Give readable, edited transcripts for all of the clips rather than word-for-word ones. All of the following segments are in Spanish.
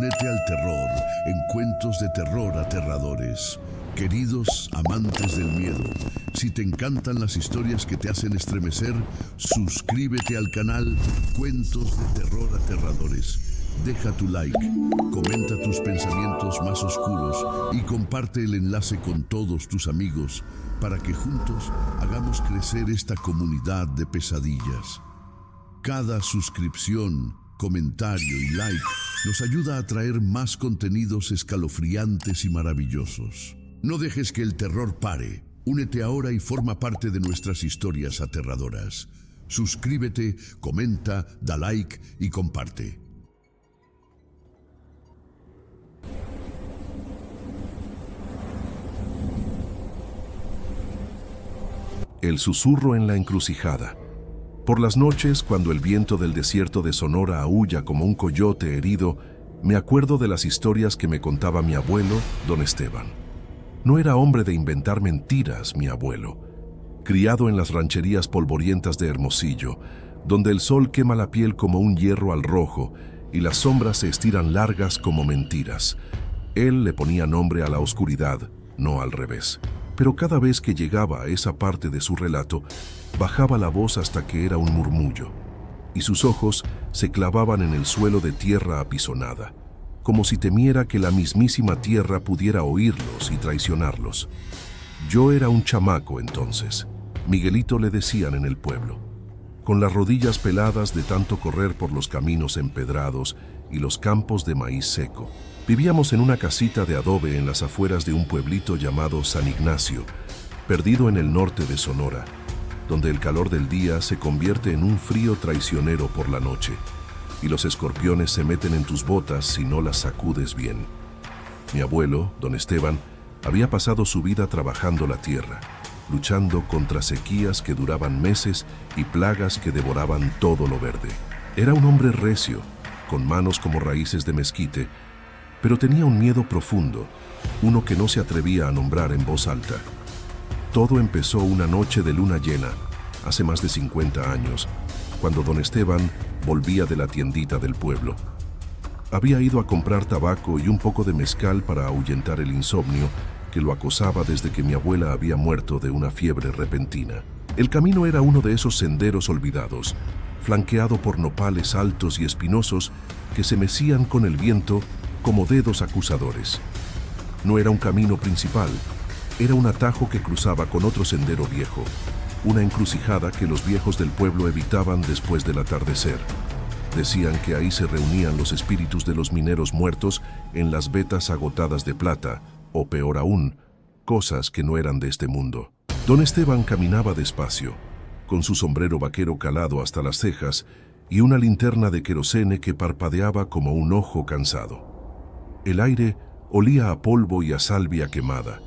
Únete al terror en cuentos de terror aterradores. Queridos amantes del miedo, si te encantan las historias que te hacen estremecer, suscríbete al canal Cuentos de Terror Aterradores. Deja tu like, comenta tus pensamientos más oscuros y comparte el enlace con todos tus amigos para que juntos hagamos crecer esta comunidad de pesadillas. Cada suscripción, comentario y like nos ayuda a traer más contenidos escalofriantes y maravillosos. No dejes que el terror pare. Únete ahora y forma parte de nuestras historias aterradoras. Suscríbete, comenta, da like y comparte. El susurro en la encrucijada. Por las noches, cuando el viento del desierto de Sonora aúlla como un coyote herido, me acuerdo de las historias que me contaba mi abuelo, don Esteban. No era hombre de inventar mentiras, mi abuelo. Criado en las rancherías polvorientas de Hermosillo, donde el sol quema la piel como un hierro al rojo y las sombras se estiran largas como mentiras. Él le ponía nombre a la oscuridad, no al revés. Pero cada vez que llegaba a esa parte de su relato, bajaba la voz hasta que era un murmullo, y sus ojos se clavaban en el suelo de tierra apisonada, como si temiera que la mismísima tierra pudiera oírlos y traicionarlos. Yo era un chamaco entonces, Miguelito le decían en el pueblo, con las rodillas peladas de tanto correr por los caminos empedrados y los campos de maíz seco. Vivíamos en una casita de adobe en las afueras de un pueblito llamado San Ignacio, perdido en el norte de Sonora, donde el calor del día se convierte en un frío traicionero por la noche, y los escorpiones se meten en tus botas si no las sacudes bien. Mi abuelo, don Esteban, había pasado su vida trabajando la tierra, luchando contra sequías que duraban meses y plagas que devoraban todo lo verde. Era un hombre recio, con manos como raíces de mezquite, pero tenía un miedo profundo, uno que no se atrevía a nombrar en voz alta. Todo empezó una noche de luna llena, hace más de 50 años, cuando don Esteban volvía de la tiendita del pueblo. Había ido a comprar tabaco y un poco de mezcal para ahuyentar el insomnio que lo acosaba desde que mi abuela había muerto de una fiebre repentina. El camino era uno de esos senderos olvidados, flanqueado por nopales altos y espinosos que se mecían con el viento como dedos acusadores. No era un camino principal, era un atajo que cruzaba con otro sendero viejo, una encrucijada que los viejos del pueblo evitaban después del atardecer. Decían que ahí se reunían los espíritus de los mineros muertos en las vetas agotadas de plata, o peor aún, cosas que no eran de este mundo. Don Esteban caminaba despacio, con su sombrero vaquero calado hasta las cejas y una linterna de querosene que parpadeaba como un ojo cansado. El aire olía a polvo y a salvia quemada,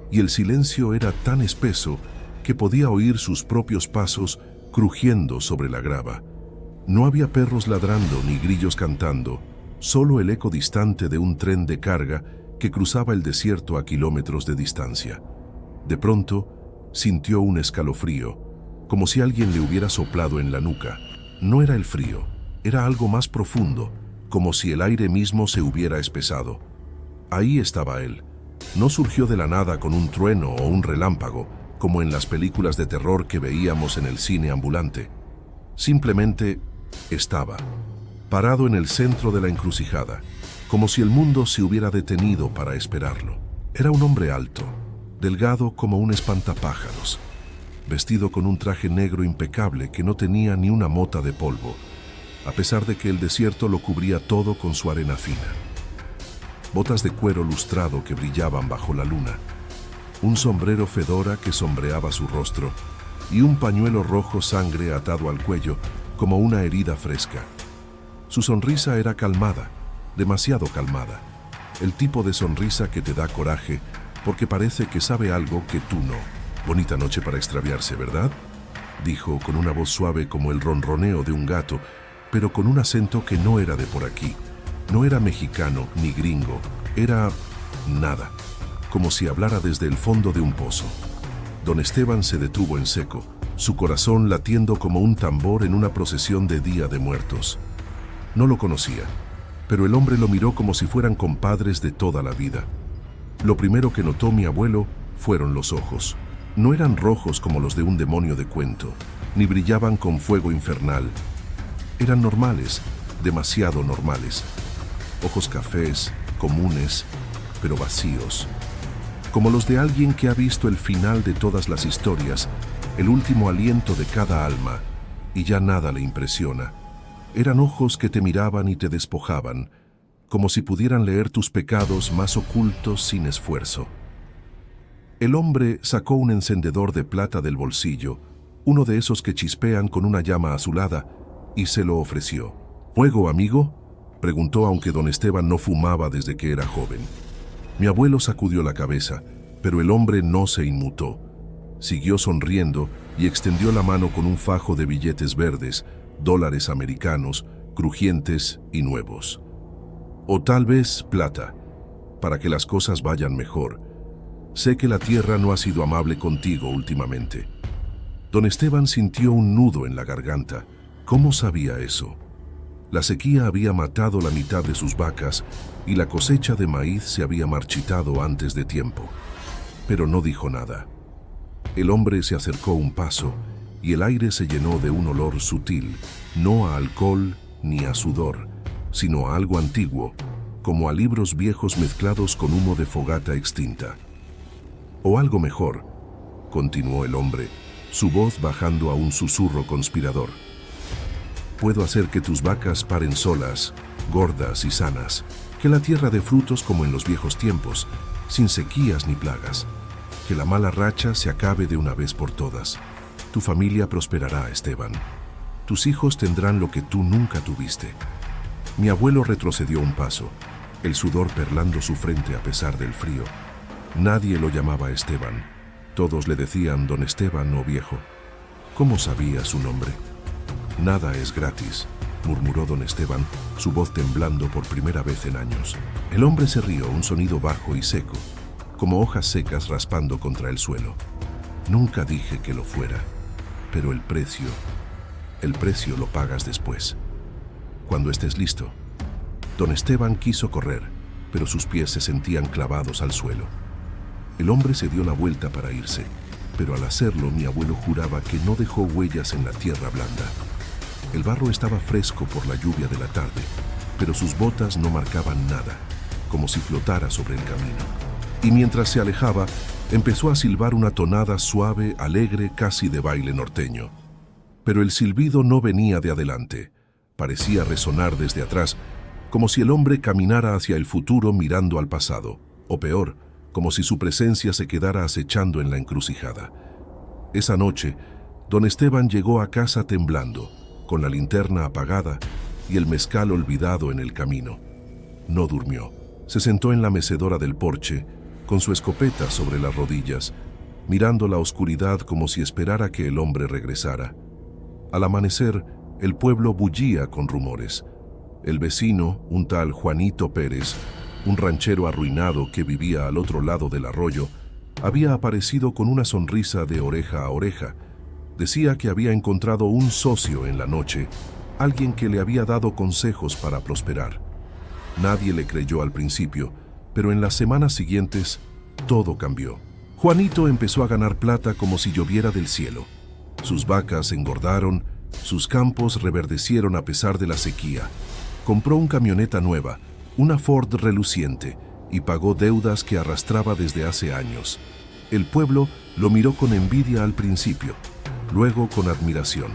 y el silencio era tan espeso que podía oír sus propios pasos crujiendo sobre la grava. No había perros ladrando ni grillos cantando, solo el eco distante de un tren de carga que cruzaba el desierto a kilómetros de distancia. De pronto, sintió un escalofrío, como si alguien le hubiera soplado en la nuca. No era el frío, era algo más profundo, como si el aire mismo se hubiera espesado. Ahí estaba él. No surgió de la nada con un trueno o un relámpago, como en las películas de terror que veíamos en el cine ambulante. Simplemente estaba, parado en el centro de la encrucijada, como si el mundo se hubiera detenido para esperarlo. Era un hombre alto, delgado como un espantapájaros, vestido con un traje negro impecable que no tenía ni una mota de polvo, a pesar de que el desierto lo cubría todo con su arena fina. Botas de cuero lustrado que brillaban bajo la luna, un sombrero fedora que sombreaba su rostro y un pañuelo rojo sangre atado al cuello como una herida fresca. Su sonrisa era calmada, demasiado calmada, el tipo de sonrisa que te da coraje porque parece que sabe algo que tú no. Bonita noche para extraviarse, ¿verdad?, dijo con una voz suave como el ronroneo de un gato, pero con un acento que no era de por aquí. No era mexicano ni gringo, era nada, como si hablara desde el fondo de un pozo. Don Esteban se detuvo en seco, su corazón latiendo como un tambor en una procesión de Día de Muertos. No lo conocía, pero el hombre lo miró como si fueran compadres de toda la vida. Lo primero que notó mi abuelo fueron los ojos. No eran rojos como los de un demonio de cuento, ni brillaban con fuego infernal. Eran normales, demasiado normales. Ojos cafés, comunes, pero vacíos. Como los de alguien que ha visto el final de todas las historias, el último aliento de cada alma, y ya nada le impresiona. Eran ojos que te miraban y te despojaban, como si pudieran leer tus pecados más ocultos sin esfuerzo. El hombre sacó un encendedor de plata del bolsillo, uno de esos que chispean con una llama azulada, y se lo ofreció. ¿Fuego, amigo?, preguntó, aunque don Esteban no fumaba desde que era joven. Mi abuelo sacudió la cabeza, pero el hombre no se inmutó. Siguió sonriendo y extendió la mano con un fajo de billetes verdes, dólares americanos, crujientes y nuevos. O tal vez plata, para que las cosas vayan mejor. Sé que la tierra no ha sido amable contigo últimamente. Don Esteban sintió un nudo en la garganta. ¿Cómo sabía eso? La sequía había matado la mitad de sus vacas y la cosecha de maíz se había marchitado antes de tiempo. Pero no dijo nada. El hombre se acercó un paso y el aire se llenó de un olor sutil, no a alcohol ni a sudor, sino a algo antiguo, como a libros viejos mezclados con humo de fogata extinta. O algo mejor, continuó el hombre, su voz bajando a un susurro conspirador. Puedo hacer que tus vacas paren solas, gordas y sanas, que la tierra dé frutos como en los viejos tiempos, sin sequías ni plagas, que la mala racha se acabe de una vez por todas. Tu familia prosperará, Esteban. Tus hijos tendrán lo que tú nunca tuviste. Mi abuelo retrocedió un paso, el sudor perlando su frente a pesar del frío. Nadie lo llamaba Esteban. Todos le decían don Esteban o viejo. ¿Cómo sabía su nombre? Nada es gratis, murmuró don Esteban, su voz temblando por primera vez en años. El hombre se rió, un sonido bajo y seco, como hojas secas raspando contra el suelo. Nunca dije que lo fuera, pero el precio lo pagas después. Cuando estés listo. Don Esteban quiso correr, pero sus pies se sentían clavados al suelo. El hombre se dio la vuelta para irse, pero al hacerlo mi abuelo juraba que no dejó huellas en la tierra blanda. El barro estaba fresco por la lluvia de la tarde, pero sus botas no marcaban nada, como si flotara sobre el camino. Y mientras se alejaba, empezó a silbar una tonada suave, alegre, casi de baile norteño. Pero el silbido no venía de adelante, parecía resonar desde atrás, como si el hombre caminara hacia el futuro mirando al pasado, o peor, como si su presencia se quedara acechando en la encrucijada. Esa noche, don Esteban llegó a casa temblando, con la linterna apagada y el mezcal olvidado en el camino. No durmió. Se sentó en la mecedora del porche, con su escopeta sobre las rodillas, mirando la oscuridad como si esperara que el hombre regresara. Al amanecer, el pueblo bullía con rumores. El vecino, un tal Juanito Pérez, un ranchero arruinado que vivía al otro lado del arroyo, había aparecido con una sonrisa de oreja a oreja. Decía que había encontrado un socio en la noche, alguien que le había dado consejos para prosperar. Nadie le creyó al principio, pero en las semanas siguientes todo cambió. Juanito empezó a ganar plata como si lloviera del cielo. Sus vacas engordaron, sus campos reverdecieron a pesar de la sequía. Compró una camioneta nueva, una Ford reluciente, y pagó deudas que arrastraba desde hace años. El pueblo lo miró con envidia al principio, luego con admiración.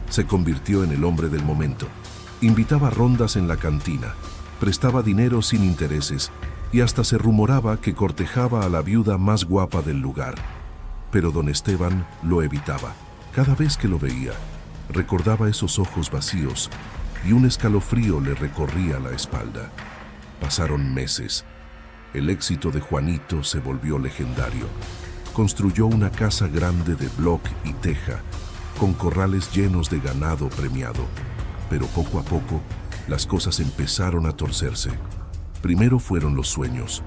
Se convirtió en el hombre del momento. Invitaba rondas en la cantina, prestaba dinero sin intereses y hasta se rumoraba que cortejaba a la viuda más guapa del lugar. Pero don Esteban lo evitaba. Cada vez que lo veía, recordaba esos ojos vacíos y un escalofrío le recorría la espalda. Pasaron meses. El éxito de Juanito se volvió legendario. Construyó una casa grande de bloc y teja, con corrales llenos de ganado premiado. Pero poco a poco, las cosas empezaron a torcerse. Primero fueron los sueños.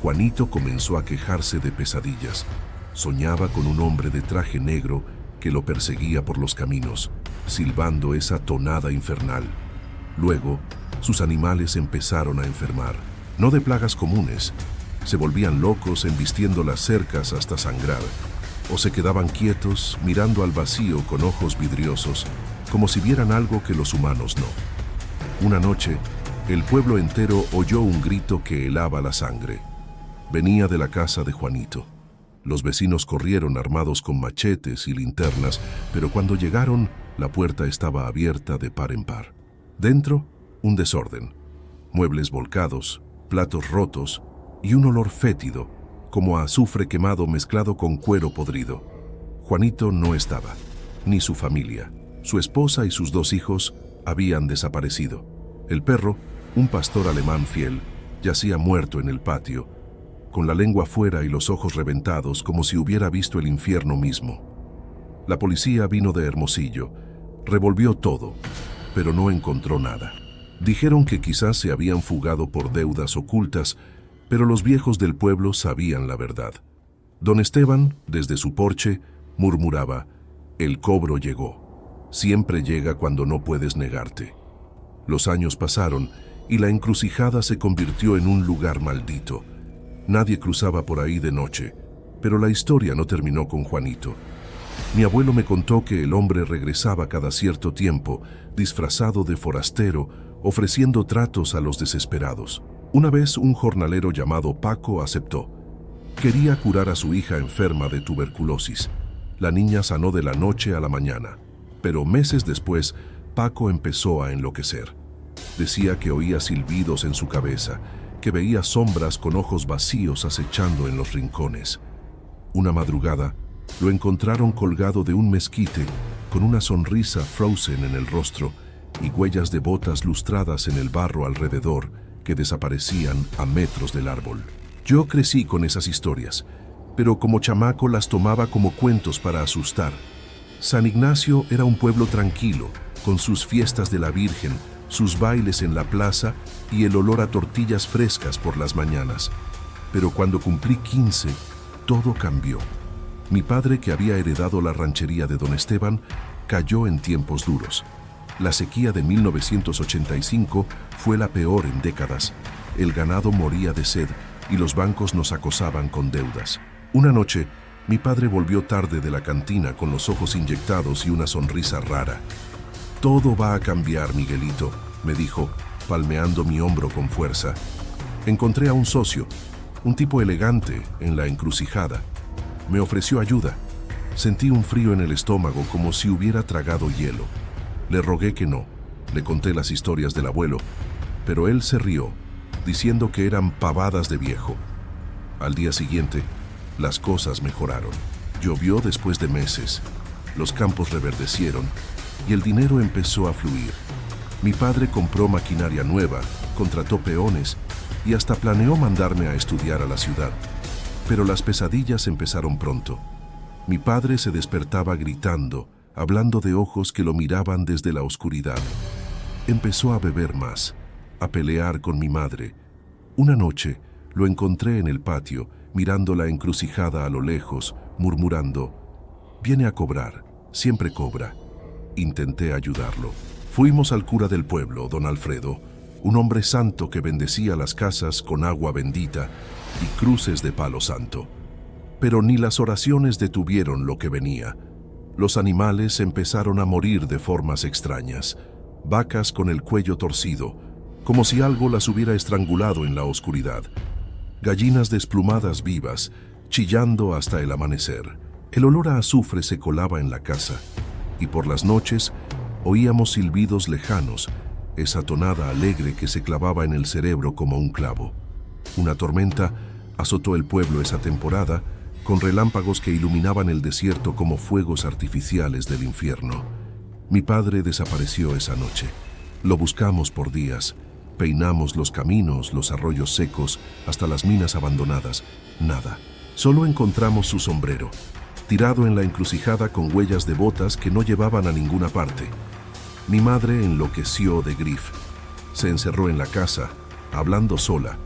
Juanito comenzó a quejarse de pesadillas. Soñaba con un hombre de traje negro que lo perseguía por los caminos, silbando esa tonada infernal. Luego, Sus animales empezaron a enfermar, no de plagas comunes. Se volvían locos embistiendo las cercas hasta sangrar, o se quedaban quietos mirando al vacío con ojos vidriosos, como si vieran algo que los humanos no. Una noche, el pueblo entero oyó un grito que helaba la sangre. Venía de la casa de Juanito. Los vecinos corrieron armados con machetes y linternas, pero cuando llegaron, la puerta estaba abierta de par en par. Dentro, un desorden. Muebles volcados, platos rotos y un olor fétido, como a azufre quemado mezclado con cuero podrido. Juanito no estaba, ni su familia. Su esposa y sus 2 hijos habían desaparecido. El perro, un pastor alemán fiel, yacía muerto en el patio, con la lengua fuera y los ojos reventados como si hubiera visto el infierno mismo. La policía vino de Hermosillo, revolvió todo, pero no encontró nada. Dijeron que quizás se habían fugado por deudas ocultas, pero los viejos del pueblo sabían la verdad. Don Esteban, desde su porche, murmuraba: «El cobro llegó. Siempre llega cuando no puedes negarte». Los años pasaron y la encrucijada se convirtió en un lugar maldito. Nadie cruzaba por ahí de noche, pero la historia no terminó con Juanito. Mi abuelo me contó que el hombre regresaba cada cierto tiempo, disfrazado de forastero, ofreciendo tratos a los desesperados. Una vez un jornalero llamado Paco aceptó. Quería curar a su hija enferma de tuberculosis. La niña sanó de la noche a la mañana, pero meses después, Paco empezó a enloquecer. Decía que oía silbidos en su cabeza, que veía sombras con ojos vacíos acechando en los rincones. Una madrugada, lo encontraron colgado de un mezquite, con una sonrisa frozen en el rostro y huellas de botas lustradas en el barro alrededor que desaparecían a metros del árbol. Yo crecí con esas historias, pero como chamaco las tomaba como cuentos para asustar. San Ignacio era un pueblo tranquilo, con sus fiestas de la Virgen, sus bailes en la plaza y el olor a tortillas frescas por las mañanas. Pero cuando cumplí 15, todo cambió. Mi padre, que había heredado la ranchería de Don Esteban, cayó en tiempos duros. La sequía de 1985 fue la peor en décadas. El ganado moría de sed y los bancos nos acosaban con deudas. Una noche, mi padre volvió tarde de la cantina con los ojos inyectados y una sonrisa rara. «Todo va a cambiar, Miguelito», me dijo, palmeando mi hombro con fuerza. Encontré a un socio, un tipo elegante, en la encrucijada. Me ofreció ayuda. Sentí un frío en el estómago como si hubiera tragado hielo. Le rogué que no. Le conté las historias del abuelo, pero él se rió, diciendo que eran pavadas de viejo. Al día siguiente, las cosas mejoraron. Llovió después de meses, los campos reverdecieron y el dinero empezó a fluir. Mi padre compró maquinaria nueva, contrató peones y hasta planeó mandarme a estudiar a la ciudad. Pero las pesadillas empezaron pronto. Mi padre se despertaba gritando, hablando de ojos que lo miraban desde la oscuridad. Empezó a beber más, a pelear con mi madre. Una noche lo encontré en el patio, mirando la encrucijada a lo lejos, murmurando: «Viene a cobrar, siempre cobra». Intenté ayudarlo. Fuimos al cura del pueblo, don Alfredo, un hombre santo que bendecía las casas con agua bendita y cruces de palo santo. Pero ni las oraciones detuvieron lo que venía. Los animales empezaron a morir de formas extrañas, vacas con el cuello torcido, como si algo las hubiera estrangulado en la oscuridad. Gallinas desplumadas vivas, chillando hasta el amanecer. El olor a azufre se colaba en la casa, y por las noches oíamos silbidos lejanos, esa tonada alegre que se clavaba en el cerebro como un clavo. Una tormenta azotó el pueblo esa temporada, con relámpagos que iluminaban el desierto como fuegos artificiales del infierno. Mi padre desapareció esa noche. Lo buscamos por días. Peinamos los caminos, los arroyos secos, hasta las minas abandonadas. Nada. Solo encontramos su sombrero, tirado en la encrucijada con huellas de botas que no llevaban a ninguna parte. Mi madre enloqueció de Griff. Se encerró en la casa, hablando sola,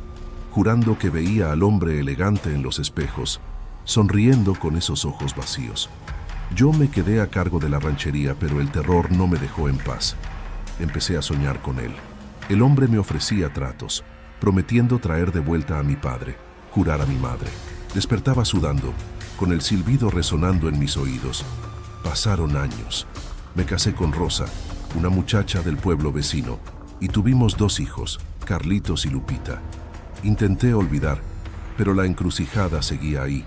jurando que veía al hombre elegante en los espejos, sonriendo con esos ojos vacíos. Yo me quedé a cargo de la ranchería, pero el terror no me dejó en paz. Empecé a soñar con él. El hombre me ofrecía tratos, prometiendo traer de vuelta a mi padre, curar a mi madre. Despertaba sudando, con el silbido resonando en mis oídos. Pasaron años. Me casé con Rosa, una muchacha del pueblo vecino, y tuvimos 2 hijos, Carlitos y Lupita. Intenté olvidar, pero la encrucijada seguía ahí,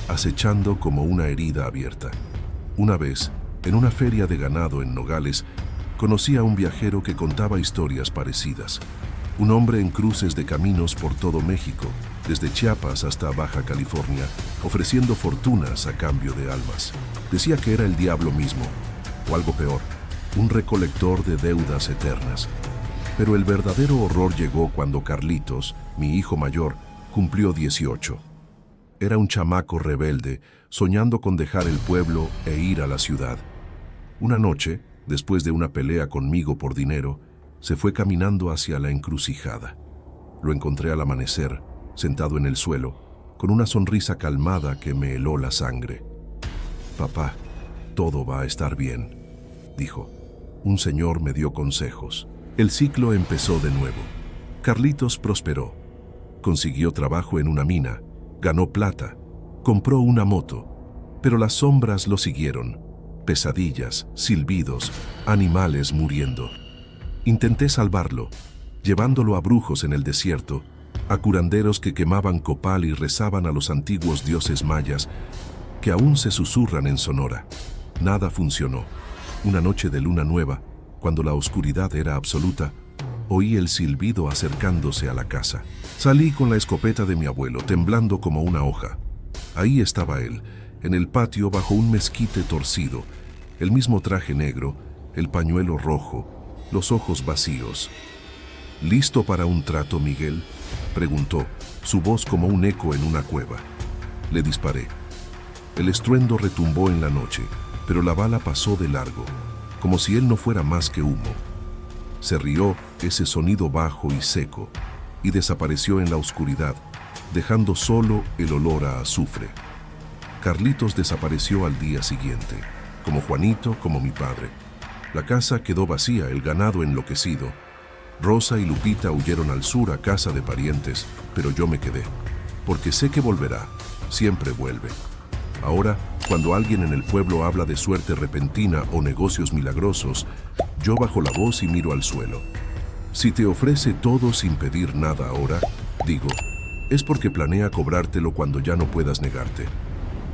acechando como una herida abierta. Una vez, en una feria de ganado en Nogales, conocí a un viajero que contaba historias parecidas. Un hombre en cruces de caminos por todo México, desde Chiapas hasta Baja California, ofreciendo fortunas a cambio de almas. Decía que era el diablo mismo, o algo peor, un recolector de deudas eternas. Pero el verdadero horror llegó cuando Carlitos, mi hijo mayor, cumplió 18. Era un chamaco rebelde, soñando con dejar el pueblo e ir a la ciudad. Una noche, después de una pelea conmigo por dinero, se fue caminando hacia la encrucijada. Lo encontré al amanecer, sentado en el suelo, con una sonrisa calmada que me heló la sangre. «Papá, todo va a estar bien», dijo. Un señor me dio consejos. El ciclo empezó de nuevo. Carlitos prosperó. Consiguió trabajo en una mina, ganó plata, compró una moto, pero las sombras lo siguieron. Pesadillas, silbidos, animales muriendo. Intenté salvarlo, llevándolo a brujos en el desierto, a curanderos que quemaban copal y rezaban a los antiguos dioses mayas que aún se susurran en Sonora. Nada funcionó. Una noche de luna nueva, cuando la oscuridad era absoluta, oí el silbido acercándose a la casa. Salí con la escopeta de mi abuelo, temblando como una hoja. Ahí estaba él, en el patio bajo un mezquite torcido, el mismo traje negro, el pañuelo rojo, los ojos vacíos. «¿Listo para un trato, Miguel?», preguntó, su voz como un eco en una cueva. Le disparé. El estruendo retumbó en la noche, pero la bala pasó de largo, como si él no fuera más que humo. Se rió ese sonido bajo y seco, y desapareció en la oscuridad, dejando solo el olor a azufre. Carlitos desapareció al día siguiente, como Juanito, como mi padre. La casa quedó vacía, el ganado enloquecido. Rosa y Lupita huyeron al sur a casa de parientes, pero yo me quedé, porque sé que volverá, siempre vuelve. Ahora, cuando alguien en el pueblo habla de suerte repentina o negocios milagrosos, yo bajo la voz y miro al suelo. Si te ofrece todo sin pedir nada ahora, digo, es porque planea cobrártelo cuando ya no puedas negarte.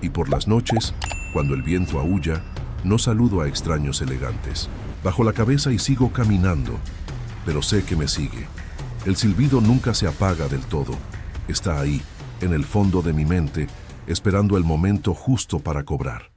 Y por las noches, cuando el viento aúlla, no saludo a extraños elegantes. Bajo la cabeza y sigo caminando, pero sé que me sigue. El silbido nunca se apaga del todo. Está ahí, en el fondo de mi mente, esperando el momento justo para cobrar.